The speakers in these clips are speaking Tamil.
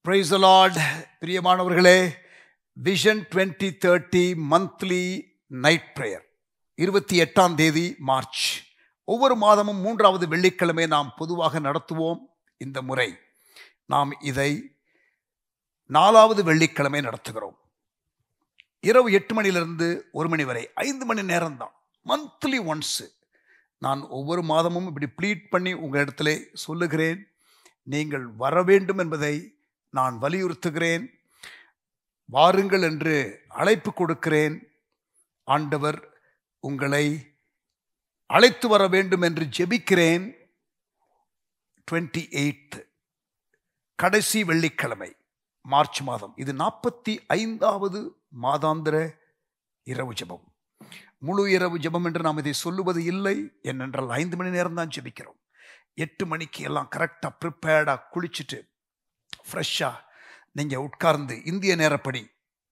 Praise the Lord. பிரியமானவர்களே, விஷன் 2030 மந்த்லி நைட் பிரேயர் 28ஆம் தேதி மார்ச். ஒவ்வொரு மாதமும் 3வது வெள்ளிக்கிழமை நாம் பொதுவாக நடத்துவோம். இந்த முறை நாம் இதை 4வது வெள்ளிக்கிழமை நடத்துகிறோம். இரவு 8 மணிலிருந்து 1 மணி வரை 5 மணி நேரம் தான். Monthly once. நான் ஒவ்வொரு மாதமும் இப்படி ப்ளீட் பண்ணி உங்களிடத்திலே சொல்லுகிறேன். நீங்கள் வர வேண்டும் என்பதை நான் வலியுறுத்துகிறேன். வாருங்கள் என்று அழைப்பு கொடுக்கிறேன். ஆண்டவர் உங்களை அழைத்து வர வேண்டும் என்று ஜெபிக்கிறேன். 28 கடைசி வெள்ளிக்கிழமை மார்ச் மாதம். இது 45வது மாதாந்திர இரவு ஜெபம். முழு இரவு ஜெபம் என்று நாம் இதை சொல்லுவது இல்லை. ஏனென்றால் 5 மணி நேரம் தான் ஜெபிக்கிறோம். 8 மணிக்கு எல்லாம் கரெக்டாக ப்ரிப்பேர்டாக குளிச்சுட்டு ஃப்ரெஷ்ஷாக நீங்கள் உட்கார்ந்து, இந்திய நேரப்படி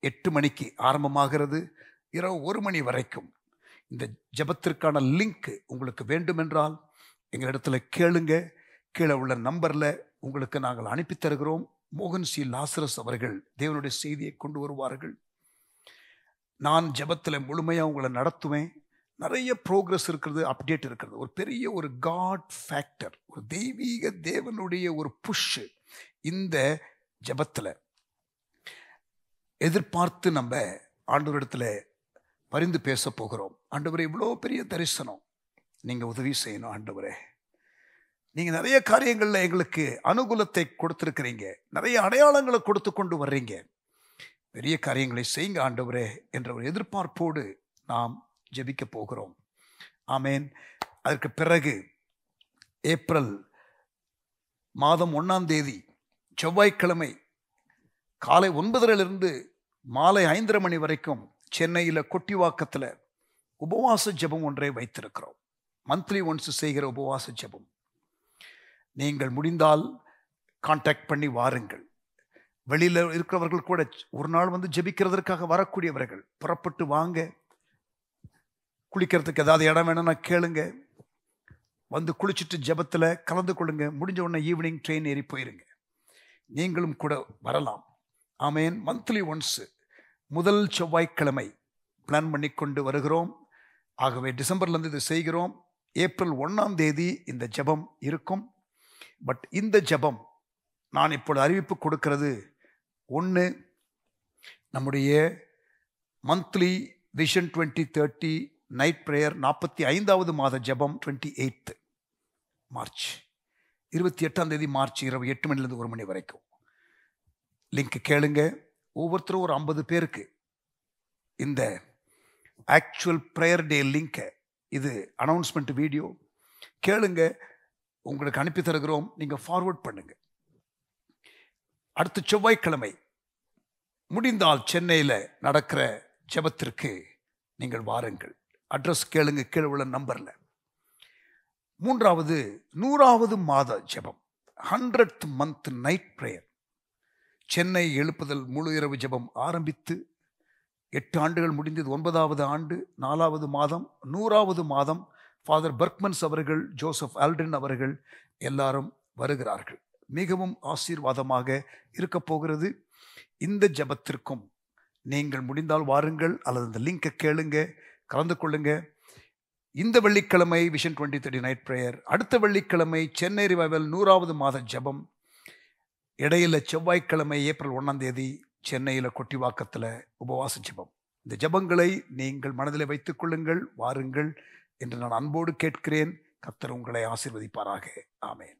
8 மணிக்கு ஆரம்பமாகிறது, இரவு 1 மணி வரைக்கும். இந்த ஜெபத்திற்கான லிங்க் உங்களுக்கு வேண்டுமென்றால் எங்களிடத்தில் கேளுங்க. கீழே உள்ள நம்பரில் உங்களுக்கு நாங்கள் அனுப்பி தருகிறோம். மோகன் சி லாசரஸ் அவர்கள் தேவனுடைய செய்தியை கொண்டு வருவார்கள். நான் ஜெபத்தில் முழுமையாக உங்களை நடத்துவேன். நிறைய ப்ரோக்ரஸ் இருக்கிறது, அப்டேட் இருக்கிறது. ஒரு பெரிய ஒரு காட் ஃபேக்டர், ஒரு தெய்வீக தேவனுடைய ஒரு புஷ் இந்த ஜெபத்தில் எதிர்பார்த்து நம்ம ஆண்டவரிடத்தில் பரிந்து பேச போகிறோம். ஆண்டவரே, இவ்வளோ பெரிய தரிசனம், நீங்கள் உதவி செய்யணும். ஆண்டவரே, நீங்கள் நிறைய காரியங்களில் எங்களுக்கு அனுகூலத்தை கொடுத்துருக்கிறீங்க, நிறைய அடையாளங்களை கொடுத்து கொண்டு வர்றீங்க. பெரிய காரியங்களை செய்யுங்க ஆண்டவரே என்ற ஒரு எதிர்பார்ப்போடு நாம் ஜெபிக்க போகிறோம். ஆமேன். அதற்கு பிறகு ஏப்ரல் மாதம் 1ஆம் தேதி செவ்வாய்க்கிழமை காலை 9:30 மாலை 5:30 மணி வரைக்கும் சென்னையில் கொட்டிவாக்கத்தில் உபவாச ஜெபம் ஒன்றை வைத்திருக்கிறோம். மந்த்லி ஒன்ஸ் செய்கிற உபவாச ஜெபம். நீங்கள் முடிந்தால் கான்டாக்ட் பண்ணி வாருங்கள். வெளியில் இருக்கிறவர்கள் கூட ஒரு நாள் வந்து ஜெபிக்கிறதற்காக வரக்கூடியவர்கள் புறப்பட்டு வாங்க. குளிக்கிறதுக்கு ஏதாவது இடம் வேணும்னா கேளுங்க. வந்து குளிச்சுட்டு ஜெபத்தில் கலந்து கொள்ளுங்க. முடிஞ்ச உடனே ஈவினிங் ட்ரெயின் ஏறி போயிருங்க. நீங்களும் கூட வரலாம். ஆமேன். மந்த்லி ஒன்ஸ் முதல் செவ்வாய்க்கிழமை பிளான் பண்ணி கொண்டு வருகிறோம். ஆகவே டிசம்பர்லேருந்து இது செய்கிறோம். ஏப்ரல் 1ஆம் தேதி இந்த ஜெபம் இருக்கும். பட் இந்த ஜெபம் நான் இப்பொழுது அறிவிப்பு கொடுக்கிறது. 1, நம்முடைய மந்த்லி விஷன் 2030 நைட் பிரேயர் 45வது மாத ஜெபம் 28 மார்ச். 28ஆம் தேதி மார்ச் இரவு 8 மணிலேருந்து 1 மணி வரைக்கும். லிங்க் கேளுங்க. ஒவ்வொருத்தரும் ஒரு 50 பேருக்கு இந்த ஆக்சுவல் ப்ரேயர் டே லிங்கை, இது அனௌன்ஸ்மெண்ட் வீடியோ கேளுங்க. உங்களுக்கு அனுப்பி தருகிறோம். நீங்கள் ஃபார்வர்ட் பண்ணுங்க. அடுத்த செவ்வாய்க்கிழமை முடிந்தால் சென்னையில் நடக்கிற ஜெபத்திற்கு நீங்கள் வாருங்கள். அட்ரஸ் கேளுங்க கீழே உள்ள நம்பரில். 3வது 100வது மாத ஜெபம் 100th month night prayer. Chennai எழுப்புதல் முழு இரவு ஜெபம் ஆரம்பித்து 8 ஆண்டுகள் முடிந்தது. 9வது ஆண்டு, 4வது மாதம், 100வது மாதம். ஃபாதர் பர்க்மன்ஸ் அவர்கள், ஜோசப் ஆல்டன் அவர்கள் எல்லாரும் வருகிறார்கள். மிகவும் ஆசீர்வாதமாக இருக்க போகிறது. இந்த ஜெபத்திற்கும் நீங்கள் முடிந்தால் வாருங்கள், அல்லது இந்த லிங்கை கேளுங்க, கலந்து கொள்ளுங்க. இந்த வெள்ளிக்கிழமை விஷன் 2030 நைட் பிரேயர், அடுத்த வெள்ளிக்கிழமை சென்னை ரிவைவல் 100வது மாத ஜெபம், இடையில செவ்வாய்க்கிழமை ஏப்ரல் 1ஆம் தேதி சென்னையில் கொட்டிவாக்கத்தில் உபவாச ஜெபம். இந்த ஜெபங்களை நீங்கள் மனதில் வைத்துக் கொள்ளுங்கள். வாருங்கள் என்று நான் அன்போடு கேட்கிறேன். கர்த்தர் உங்களை ஆசீர்வதிப்பாராக. ஆமேன்.